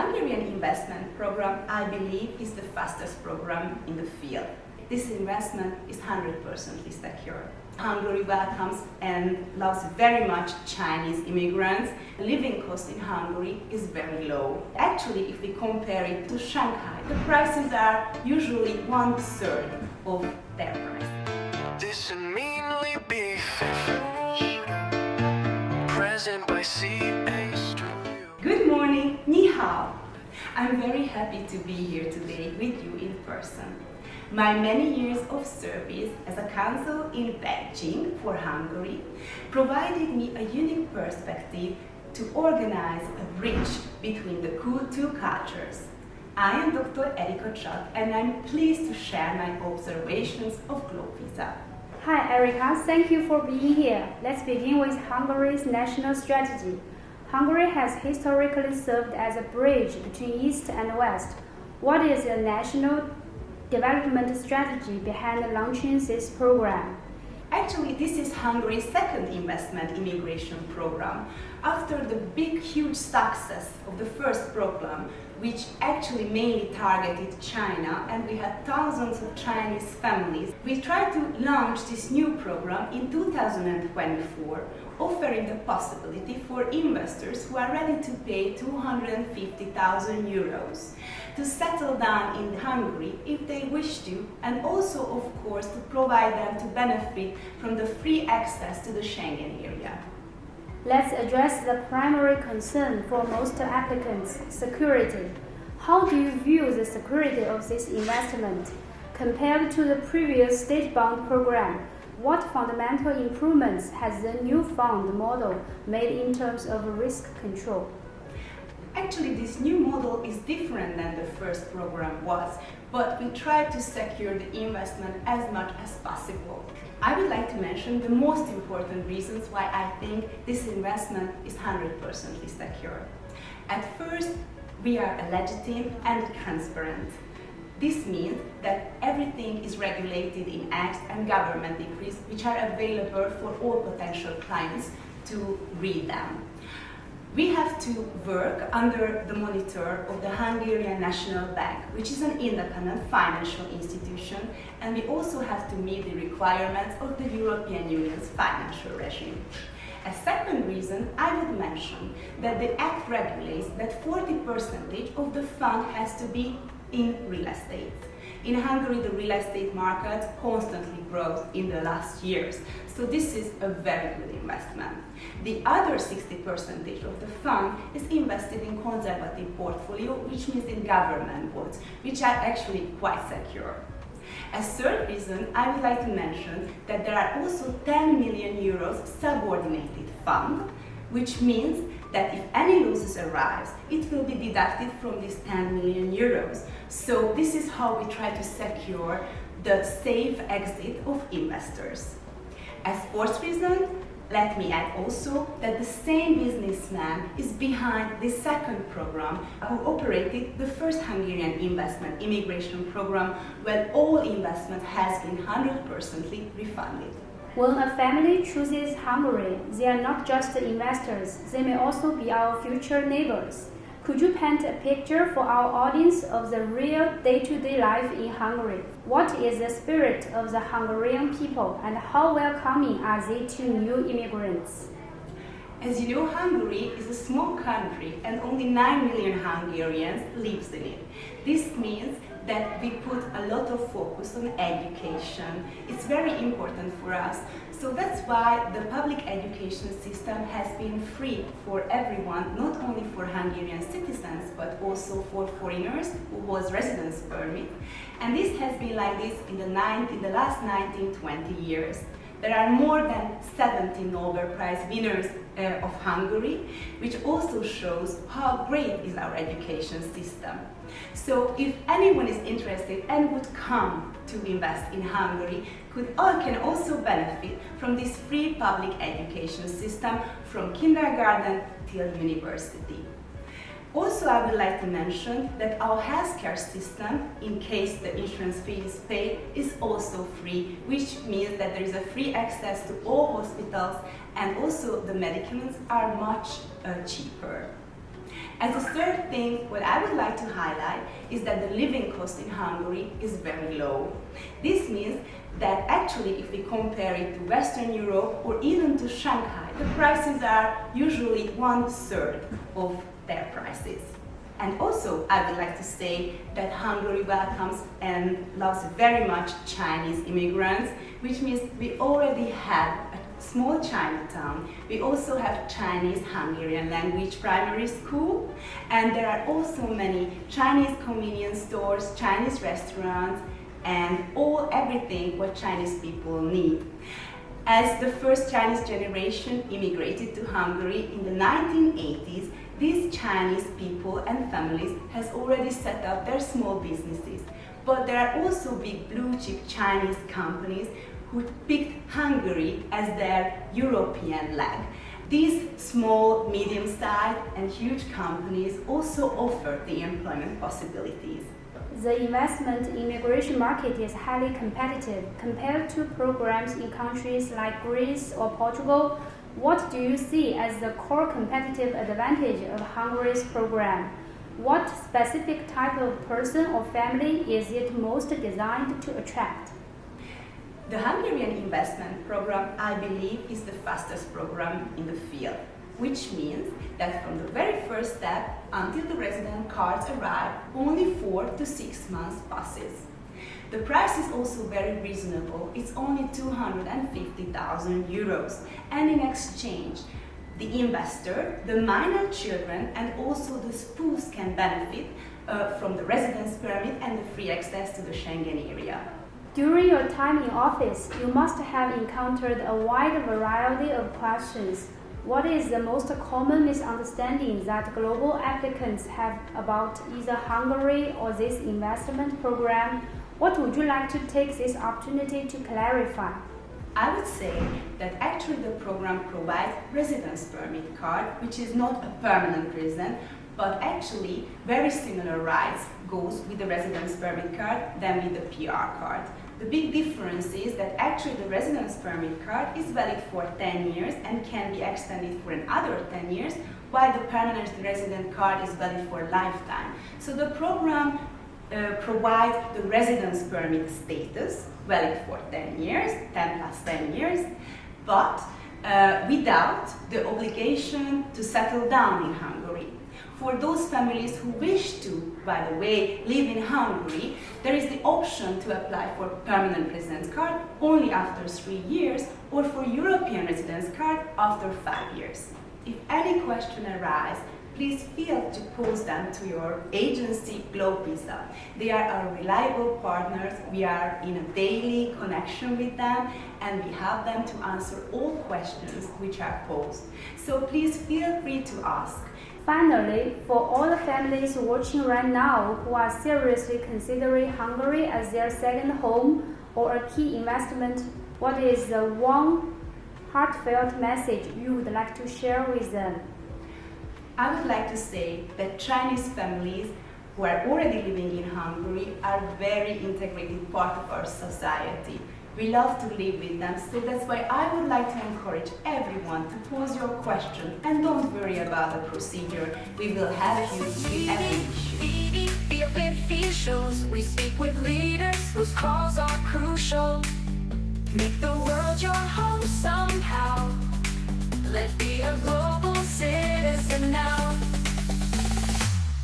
Hungarian investment program, I believe, is the fastest program in the field. This investment is 100% secure. Hungary welcomes and loves very much Chinese immigrants. Living cost in Hungary is very low. Actually, if we compare it to Shanghai, the prices are usually 1/3 of their price. This and meanly be present by CA. Good morning, ni hao. I'm very happy to be here today with you in person. My many years of service as a consul in Beijing for Hungary provided me a unique perspective to organize a bridge between the two cultures. I am Dr. Erika Csath, and I'm pleased to share my observations of Globe Visa. Hi Erika, thank you for being here. Let's begin with Hungary's national strategy. Hungary has historically served as a bridge between East and West. What is the national development strategy behind launching this program? Actually, this is Hungary's second investment immigration program. After the big, huge success of the first program, which actually mainly targeted China, and we had thousands of Chinese families, we tried to launch this new program in 2024, offering the possibility for investors who are ready to pay 250,000 euros to settle down in Hungary if they wish to, and also, of course, to provide them to benefit from the free access to the Schengen area. Let's address the primary concern for most applicants, security. How do you view the security of this investment? Compared to the previous state bond program, what fundamental improvements has the new fund model made in terms of risk control? Actually, this new model is different than the first program was, but we try to secure the investment as much as possible. I would like to mention the most important reasons why I think this investment is 100% secure. At first, we are legitimate and transparent. This means that everything is regulated in acts and government decrees which are available for all potential clients to read them. We have to work under the monitor of the Hungarian National Bank, which is an independent financial institution, and we also have to meet the requirements of the European Union's financial regime. A second reason I would mention that the Act regulates that 40% of the fund has to be in real estate. In Hungary, the real estate market constantly grows in the last years, so this is a very good investment. The other 60% of the fund is invested in conservative portfolio, which means in government bonds, which are actually quite secure. A third reason I would like to mention that there are also 10 million euros subordinated fund, which means that if any losses arise, it will be deducted from this 10 million euros. So this is how we try to secure the safe exit of investors. As fourth reason, let me add also that the same businessman is behind the second program who operated the first Hungarian investment immigration program, where all investment has been 100% refunded. When a family chooses Hungary, they are not just investors, they may also be our future neighbors. Could you paint a picture for our audience of the real day-to-day life in Hungary? What is the spirit of the Hungarian people and how welcoming are they to new immigrants? As you know, Hungary is a small country and only 9 million Hungarians live in it. This means that we put a lot of focus on education. It's very important for us. So that's why the public education system has been free for everyone, not only for Hungarian citizens, but also for foreigners who hold residence permit. And this has been like this in the last 19-20 years. There are more than 70 Nobel Prize winners of Hungary, which also shows how great is our education system. So if anyone is interested and would come to invest in Hungary, can also benefit from this free public education system from kindergarten till university. Also, I would like to mention that our healthcare system, in case the insurance fee is paid, is also free, which means that there is a free access to all hospitals, and also the medicaments are much cheaper. As a third thing, what I would like to highlight is that the living cost in Hungary is very low. This means that actually if we compare it to Western Europe or even to Shanghai, the prices are usually 1/3 of their prices. And also, I would like to say that Hungary welcomes and loves very much Chinese immigrants, which means we already have a small Chinatown. We also have Chinese Hungarian language primary school, and there are also many Chinese convenience stores, Chinese restaurants, and everything what Chinese people need. As the first Chinese generation immigrated to Hungary in the 1980s, these Chinese people and families has already set up their small businesses. But there are also big blue chip Chinese companies who picked Hungary as their European leg. These small, medium-sized and huge companies also offer the employment possibilities. The investment immigration market is highly competitive compared to programs in countries like Greece or Portugal. What do you see as the core competitive advantage of Hungary's program? What specific type of person or family is it most designed to attract? The Hungarian investment program, I believe, is the fastest program in the field, which means that from the very first step until the resident cards arrive, only 4 to 6 months passes. The price is also very reasonable. It's only 250,000 euros. And in exchange, the investor, the minor children, and also the spouse can benefit from the residence permit and the free access to the Schengen area. During your time in office, you must have encountered a wide variety of questions. What is the most common misunderstanding that global applicants have about either Hungary or this investment program? What would you like to take this opportunity to clarify? I would say that actually the program provides residence permit card, which is not a permanent resident, but actually very similar rights goes with the residence permit card than with the PR card. The big difference is that actually the residence permit card is valid for 10 years and can be extended for another 10 years, while the permanent resident card is valid for a lifetime. So the program provides the residence permit status, valid for 10 years, 10 plus 10 years, but without the obligation to settle down in Hungary. For those families who wish to, by the way, live in Hungary, there is the option to apply for permanent residence card only after 3 years or for European residence card after 5 years. If any question arises, please feel to pose them to your agency Globvisa. They are our reliable partners. We are in a daily connection with them and we help them to answer all questions which are posed. So please feel free to ask. Finally, for all the families watching right now who are seriously considering Hungary as their second home or a key investment, what is the one heartfelt message you would like to share with them? I would like to say that Chinese families who are already living in Hungary are very integrated part of our society. We love to live with them, so that's why I would like to encourage everyone to pose your question and don't worry about the procedure. We will help you with every issue. Be officials. We speak with leaders whose calls are crucial. Make the world your home somehow. Let's be a global citizen now.